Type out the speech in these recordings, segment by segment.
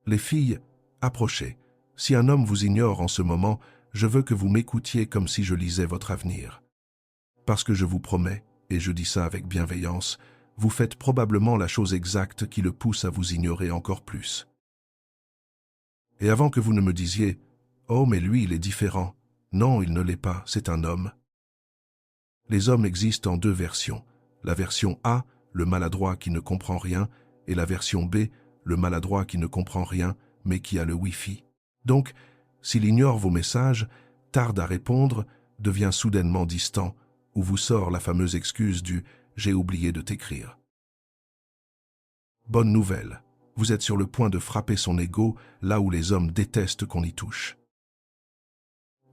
Les filles, approchez. Si un homme vous ignore en ce moment, je veux que vous m'écoutiez comme si je lisais votre avenir. Parce que je vous promets, et je dis ça avec bienveillance, vous faites probablement la chose exacte qui le pousse à vous ignorer encore plus. Et avant que vous ne me disiez « Oh, mais lui, il est différent », non, il ne l'est pas, c'est un homme. Les hommes existent en deux versions. La version A, le maladroit qui ne comprend rien, et la version B, le maladroit qui ne comprend rien, mais qui a le Wi-Fi. Donc, s'il ignore vos messages, tarde à répondre, devient soudainement distant, ou vous sort la fameuse excuse du « j'ai oublié de t'écrire ». Bonne nouvelle, vous êtes sur le point de frapper son ego là où les hommes détestent qu'on y touche.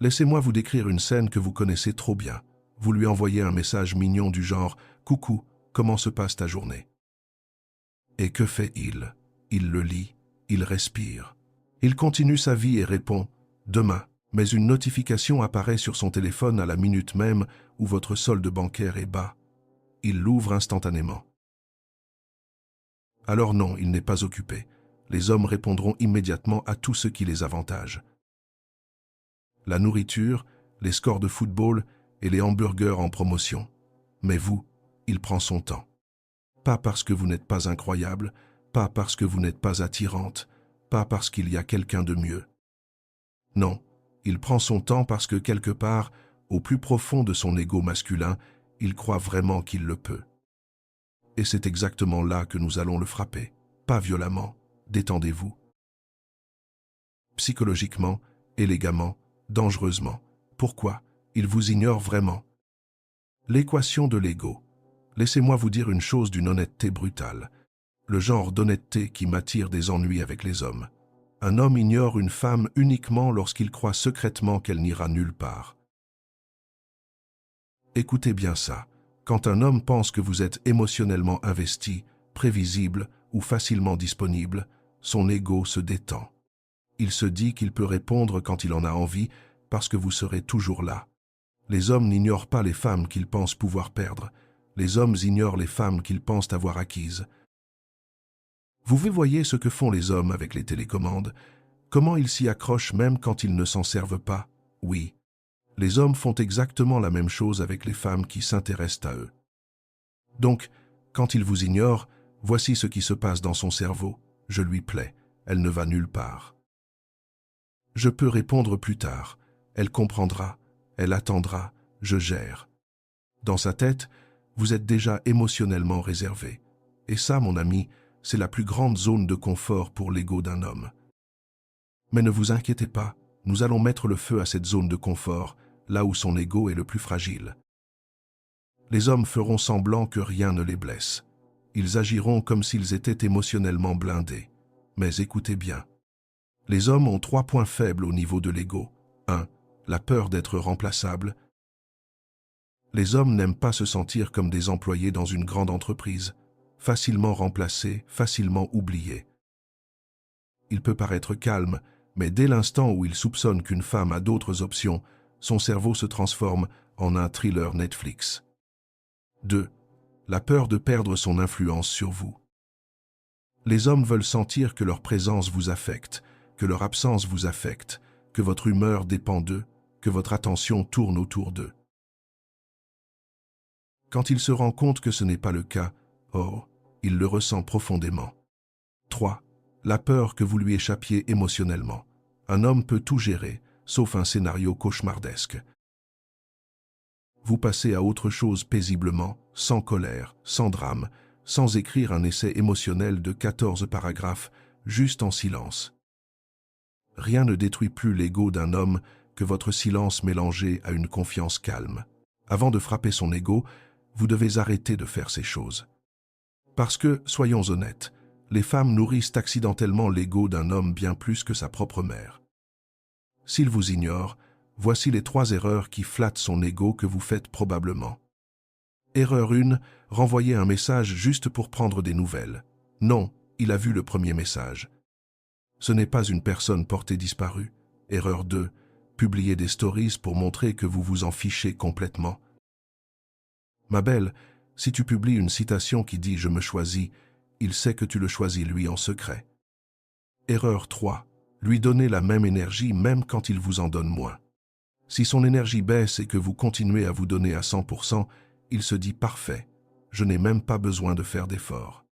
Laissez-moi vous décrire une scène que vous connaissez trop bien. Vous lui envoyez un message mignon du genre « Coucou, comment se passe ta journée ?» Et que fait-il? Il le lit, il respire. Il continue sa vie et répond « Demain ». Mais une notification apparaît sur son téléphone à la minute même où votre solde bancaire est bas. Il l'ouvre instantanément. Alors non, il n'est pas occupé. Les hommes répondront immédiatement à tout ce qui les avantage. La nourriture, les scores de football et les hamburgers en promotion. Mais vous, il prend son temps. Pas parce que vous n'êtes pas incroyable, pas parce que vous n'êtes pas attirante, pas parce qu'il y a quelqu'un de mieux. Non, il prend son temps parce que quelque part, au plus profond de son ego masculin, il croit vraiment qu'il le peut. Et c'est exactement là que nous allons le frapper. Pas violemment, détendez-vous. Psychologiquement, élégamment, dangereusement. Pourquoi? Il vous ignore vraiment. L'équation de l'ego. Laissez-moi vous dire une chose d'une honnêteté brutale. Le genre d'honnêteté qui m'attire des ennuis avec les hommes. Un homme ignore une femme uniquement lorsqu'il croit secrètement qu'elle n'ira nulle part. Écoutez bien ça. Quand un homme pense que vous êtes émotionnellement investi, prévisible ou facilement disponible, son ego se détend. Il se dit qu'il peut répondre quand il en a envie parce que vous serez toujours là. Les hommes n'ignorent pas les femmes qu'ils pensent pouvoir perdre. Les hommes ignorent les femmes qu'ils pensent avoir acquises. Vous voyez ce que font les hommes avec les télécommandes? Comment ils s'y accrochent même quand ils ne s'en servent pas? Oui. Les hommes font exactement la même chose avec les femmes qui s'intéressent à eux. Donc, quand il vous ignore, voici ce qui se passe dans son cerveau. Je lui plais, elle ne va nulle part. Je peux répondre plus tard. Elle comprendra, elle attendra, je gère. Dans sa tête, vous êtes déjà émotionnellement réservé. Et ça, mon ami, c'est la plus grande zone de confort pour l'ego d'un homme. Mais ne vous inquiétez pas, nous allons mettre le feu à cette zone de confort, là où son ego est le plus fragile. Les hommes feront semblant que rien ne les blesse. Ils agiront comme s'ils étaient émotionnellement blindés. Mais écoutez bien. Les hommes ont 3 points faibles au niveau de l'ego. 1. La peur d'être remplaçable. Les hommes n'aiment pas se sentir comme des employés dans une grande entreprise, facilement remplacés, facilement oubliés. Il peut paraître calme, mais dès l'instant où il soupçonne qu'une femme a d'autres options, son cerveau se transforme en un thriller Netflix. 2. La peur de perdre son influence sur vous. Les hommes veulent sentir que leur présence vous affecte, que leur absence vous affecte, que votre humeur dépend d'eux, que votre attention tourne autour d'eux. Quand il se rend compte que ce n'est pas le cas, oh, il le ressent profondément. 3. La peur que vous lui échappiez émotionnellement. Un homme peut tout gérer, sauf un scénario cauchemardesque. Vous passez à autre chose paisiblement, sans colère, sans drame, sans écrire un essai émotionnel de 14 paragraphes, juste en silence. Rien ne détruit plus l'ego d'un homme que votre silence mélangé à une confiance calme. Avant de frapper son ego, vous devez arrêter de faire ces choses. Parce que, soyons honnêtes, les femmes nourrissent accidentellement l'ego d'un homme bien plus que sa propre mère. S'il vous ignore, voici les 3 erreurs qui flattent son ego que vous faites probablement. Erreur 1, renvoyer un message juste pour prendre des nouvelles. Non, il a vu le premier message. Ce n'est pas une personne portée disparue. Erreur 2, publier des stories pour montrer que vous vous en fichez complètement. Ma belle, si tu publies une citation qui dit « Je me choisis », il sait que tu le choisis lui en secret. Erreur 3. Lui donner la même énergie même quand il vous en donne moins. Si son énergie baisse et que vous continuez à vous donner à 100%, il se dit « Parfait, je n'ai même pas besoin de faire d'efforts ».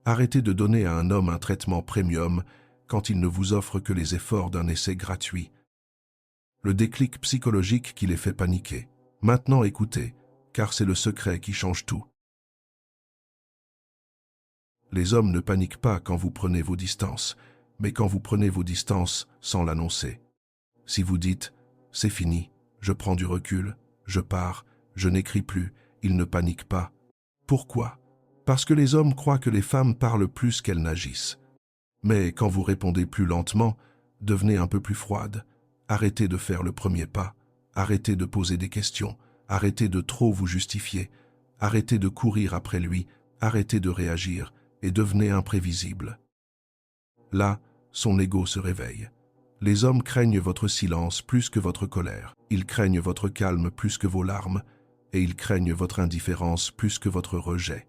Arrêtez de donner à un homme un traitement premium quand il ne vous offre que les efforts d'un essai gratuit. Le déclic psychologique qui les fait paniquer. Maintenant écoutez, car c'est le secret qui change tout. Les hommes ne paniquent pas quand vous prenez vos distances, mais quand vous prenez vos distances sans l'annoncer. Si vous dites « c'est fini, je prends du recul, je pars, je n'écris plus », ils ne paniquent pas. Pourquoi? Parce que les hommes croient que les femmes parlent plus qu'elles n'agissent. Mais quand vous répondez plus lentement, devenez un peu plus froide. Arrêtez de faire le premier pas, arrêtez de poser des questions, arrêtez de trop vous justifier, arrêtez de courir après lui, arrêtez de réagir et devenez imprévisible. Là, son ego se réveille. Les hommes craignent votre silence plus que votre colère. Ils craignent votre calme plus que vos larmes et ils craignent votre indifférence plus que votre rejet.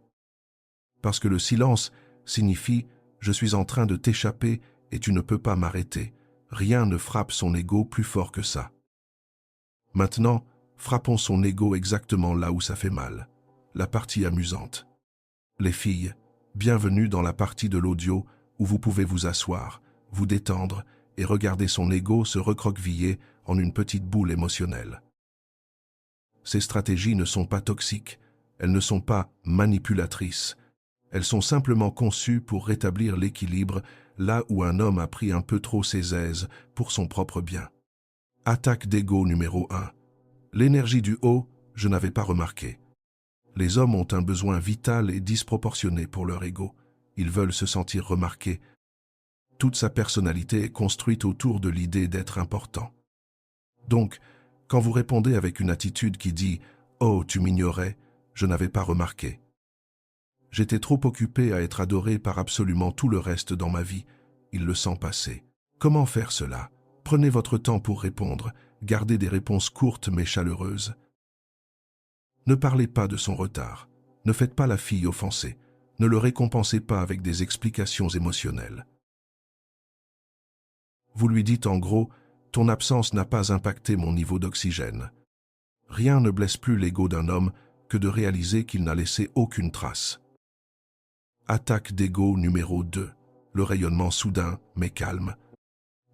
Parce que le silence signifie « je suis en train de t'échapper et tu ne peux pas m'arrêter ». Rien ne frappe son ego plus fort que ça. Maintenant, frappons son ego exactement là où ça fait mal, la partie amusante. Les filles, bienvenue dans la partie de l'audio où vous pouvez vous asseoir, vous détendre et regarder son ego se recroqueviller en une petite boule émotionnelle. Ces stratégies ne sont pas toxiques, elles ne sont pas manipulatrices, elles sont simplement conçues pour rétablir l'équilibre là où un homme a pris un peu trop ses aises pour son propre bien. Attaque d'ego numéro 1. L'énergie du haut, je n'avais pas remarqué. Les hommes ont un besoin vital et disproportionné pour leur ego. Ils veulent se sentir remarqués. Toute sa personnalité est construite autour de l'idée d'être important. Donc, quand vous répondez avec une attitude qui dit « Oh, tu m'ignorais, je n'avais pas remarqué ». J'étais trop occupé à être adoré par absolument tout le reste dans ma vie. Il le sent passer. Comment faire cela? Prenez votre temps pour répondre. Gardez des réponses courtes mais chaleureuses. Ne parlez pas de son retard. Ne faites pas la fille offensée. Ne le récompensez pas avec des explications émotionnelles. Vous lui dites en gros « Ton absence n'a pas impacté mon niveau d'oxygène ». Rien ne blesse plus l'ego d'un homme que de réaliser qu'il n'a laissé aucune trace. Attaque d'ego numéro 2. Le rayonnement soudain, mais calme.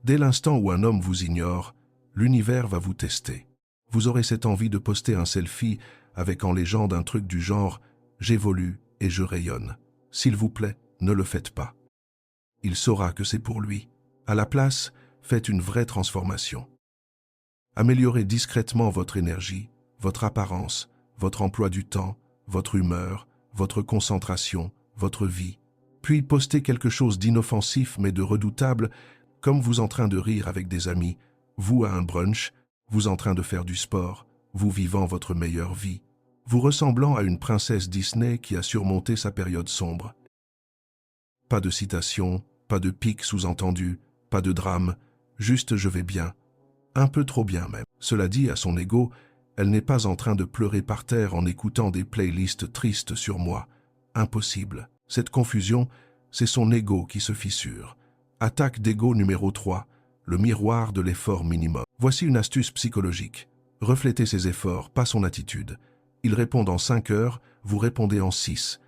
Dès l'instant où un homme vous ignore, l'univers va vous tester. Vous aurez cette envie de poster un selfie avec en légende un truc du genre « J'évolue et je rayonne ». S'il vous plaît, ne le faites pas. Il saura que c'est pour lui. À la place, faites une vraie transformation. Améliorez discrètement votre énergie, votre apparence, votre emploi du temps, votre humeur, votre concentration, votre vie, puis postez quelque chose d'inoffensif mais de redoutable, comme vous en train de rire avec des amis, vous à un brunch, vous en train de faire du sport, vous vivant votre meilleure vie, vous ressemblant à une princesse Disney qui a surmonté sa période sombre. Pas de citation, pas de pic sous-entendu, pas de drame, juste je vais bien, un peu trop bien même. Cela dit, à son ego, elle n'est pas en train de pleurer par terre en écoutant des playlists tristes sur moi. Impossible. Cette confusion, c'est son ego qui se fissure. Attaque d'ego numéro 3, le miroir de l'effort minimum. Voici une astuce psychologique. Reflétez ses efforts, pas son attitude. Il répond en 5 heures, vous répondez en 6.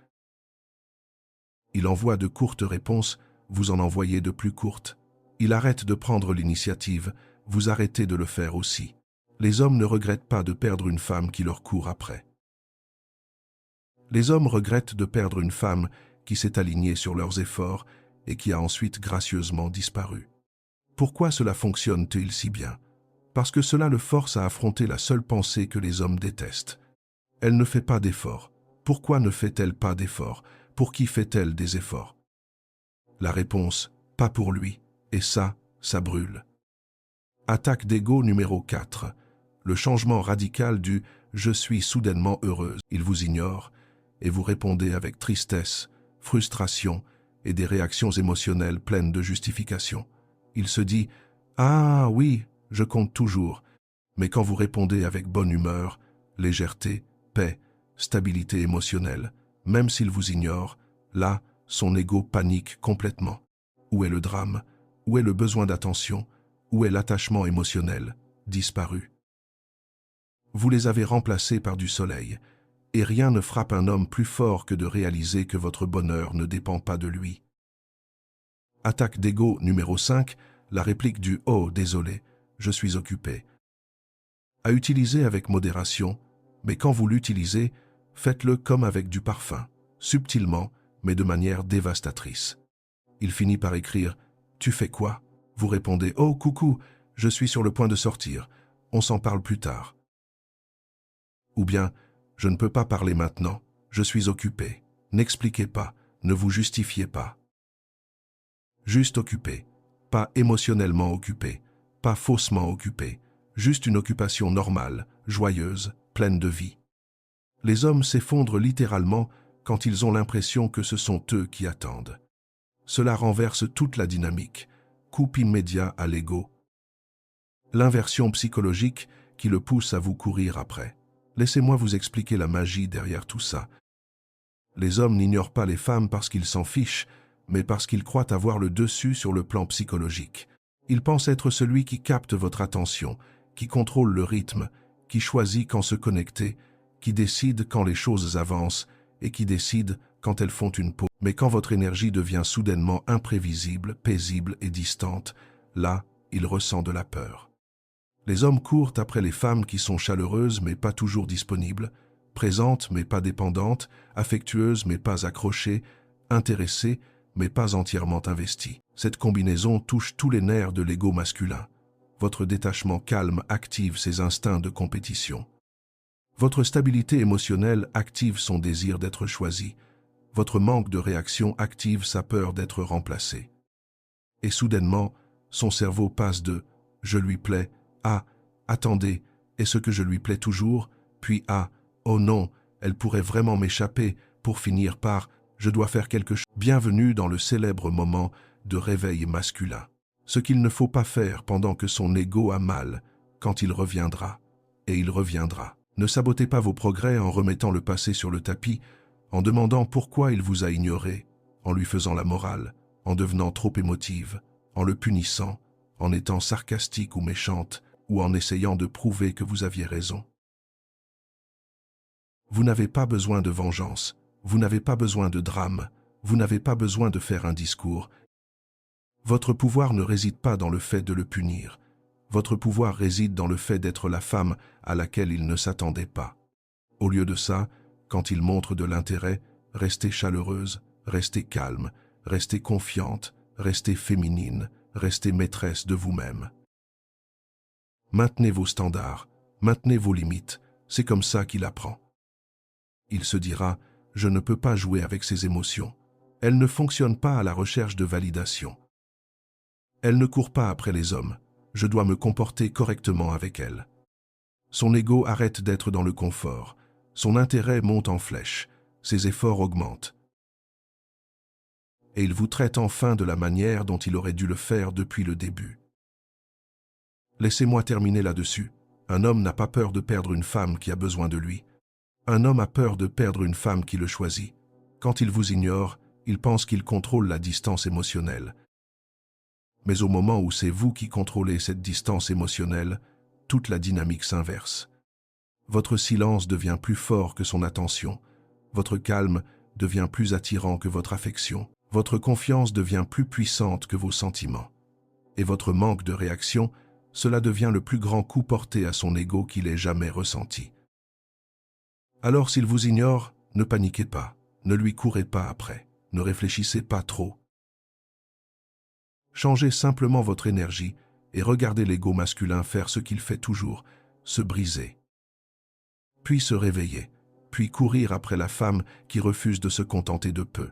Il envoie de courtes réponses, vous en envoyez de plus courtes. Il arrête de prendre l'initiative, vous arrêtez de le faire aussi. Les hommes ne regrettent pas de perdre une femme qui leur court après. Les hommes regrettent de perdre une femme qui s'est alignée sur leurs efforts et qui a ensuite gracieusement disparu. Pourquoi cela fonctionne-t-il si bien? Parce que cela le force à affronter la seule pensée que les hommes détestent. Elle ne fait pas d'efforts. Pourquoi ne fait-elle pas d'efforts? Pour qui fait-elle des efforts? La réponse, pas pour lui. Et ça brûle. Attaque d'ego numéro 4. Le changement radical du « je suis soudainement heureuse ». Il vous ignore et vous répondez avec tristesse, frustration et des réactions émotionnelles pleines de justification. Il se dit « Ah oui, je compte toujours ». Mais quand vous répondez avec bonne humeur, légèreté, paix, stabilité émotionnelle, même s'il vous ignore, là, son ego panique complètement. Où est le drame? Où est le besoin d'attention? Où est l'attachement émotionnel? Disparu. Vous les avez remplacés par du soleil, et rien ne frappe un homme plus fort que de réaliser que votre bonheur ne dépend pas de lui. Attaque d'ego numéro 5, la réplique du « Oh, désolé, je suis occupé ». À utiliser avec modération, mais quand vous l'utilisez, faites-le comme avec du parfum, subtilement, mais de manière dévastatrice. Il finit par écrire « Tu fais quoi ?» Vous répondez « Oh, coucou, je suis sur le point de sortir, on s'en parle plus tard. » Ou bien « Je ne peux pas parler maintenant, je suis occupé. » N'expliquez pas, ne vous justifiez pas. Juste occupé, pas émotionnellement occupé, pas faussement occupé, juste une occupation normale, joyeuse, pleine de vie. Les hommes s'effondrent littéralement quand ils ont l'impression que ce sont eux qui attendent. Cela renverse toute la dynamique, coupe immédiat à l'ego. L'inversion psychologique qui le pousse à vous courir après. Laissez-moi vous expliquer la magie derrière tout ça. Les hommes n'ignorent pas les femmes parce qu'ils s'en fichent, mais parce qu'ils croient avoir le dessus sur le plan psychologique. Ils pensent être celui qui capte votre attention, qui contrôle le rythme, qui choisit quand se connecter, qui décide quand les choses avancent et qui décide quand elles font une pause. Mais quand votre énergie devient soudainement imprévisible, paisible et distante, là, il ressent de la peur. Les hommes courent après les femmes qui sont chaleureuses mais pas toujours disponibles, présentes mais pas dépendantes, affectueuses mais pas accrochées, intéressées mais pas entièrement investies. Cette combinaison touche tous les nerfs de l'ego masculin. Votre détachement calme active ses instincts de compétition. Votre stabilité émotionnelle active son désir d'être choisi. Votre manque de réaction active sa peur d'être remplacé. Et soudainement, son cerveau passe de « je lui plais » à « attendez, est-ce que je lui plais toujours ?» puis à « oh non, elle pourrait vraiment m'échapper » pour finir par « je dois faire quelque chose ». Bienvenue dans le célèbre moment de réveil masculin. Ce qu'il ne faut pas faire pendant que son ego a mal, quand il reviendra. Et il reviendra. Ne sabotez pas vos progrès en remettant le passé sur le tapis, en demandant pourquoi il vous a ignoré, en lui faisant la morale, en devenant trop émotive, en le punissant, en étant sarcastique ou méchante, ou en essayant de prouver que vous aviez raison. Vous n'avez pas besoin de vengeance, vous n'avez pas besoin de drame, vous n'avez pas besoin de faire un discours. Votre pouvoir ne réside pas dans le fait de le punir. Votre pouvoir réside dans le fait d'être la femme à laquelle il ne s'attendait pas. Au lieu de ça, quand il montre de l'intérêt, restez chaleureuse, restez calme, restez confiante, restez féminine, restez maîtresse de vous-même. Maintenez vos standards, maintenez vos limites, c'est comme ça qu'il apprend. Il se dira « je ne peux pas jouer avec ses émotions. Elles ne fonctionnent pas à la recherche de validation. Elle ne court pas après les hommes. Je dois me comporter correctement avec elle. » Son ego arrête d'être dans le confort. Son intérêt monte en flèche. Ses efforts augmentent. Et il vous traite enfin de la manière dont il aurait dû le faire depuis le début. Laissez-moi terminer là-dessus. Un homme n'a pas peur de perdre une femme qui a besoin de lui. Un homme a peur de perdre une femme qui le choisit. Quand il vous ignore, il pense qu'il contrôle la distance émotionnelle. Mais au moment où c'est vous qui contrôlez cette distance émotionnelle, toute la dynamique s'inverse. Votre silence devient plus fort que son attention. Votre calme devient plus attirant que votre affection. Votre confiance devient plus puissante que vos sentiments. Et votre manque de réaction, cela devient le plus grand coup porté à son ego qu'il ait jamais ressenti. Alors s'il vous ignore, ne paniquez pas, ne lui courez pas après, ne réfléchissez pas trop. Changez simplement votre énergie et regardez l'ego masculin faire ce qu'il fait toujours, se briser. Puis se réveiller, puis courir après la femme qui refuse de se contenter de peu.